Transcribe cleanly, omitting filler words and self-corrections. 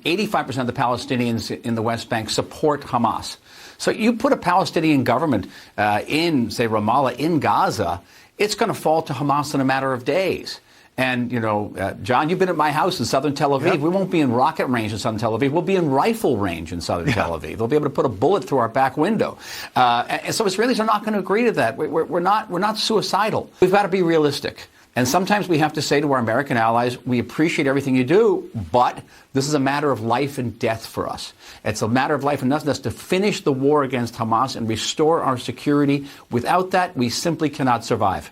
85% of the Palestinians in the West Bank support Hamas. So you put a Palestinian government in, say, Ramallah, in Gaza, it's going to fall to Hamas in a matter of days. And, you know, John, you've been at my house in southern Tel Aviv. Yep. We won't be in rocket range in southern Tel Aviv. We'll be in rifle range in southern Tel Aviv. They'll be able to put a bullet through our back window. And so Israelis are not going to agree to that. We're not suicidal. We've got to be realistic. And sometimes we have to say to our American allies, we appreciate everything you do, but this is a matter of life and death for us. It's a matter of life and death to finish the war against Hamas and restore our security. Without that, we simply cannot survive.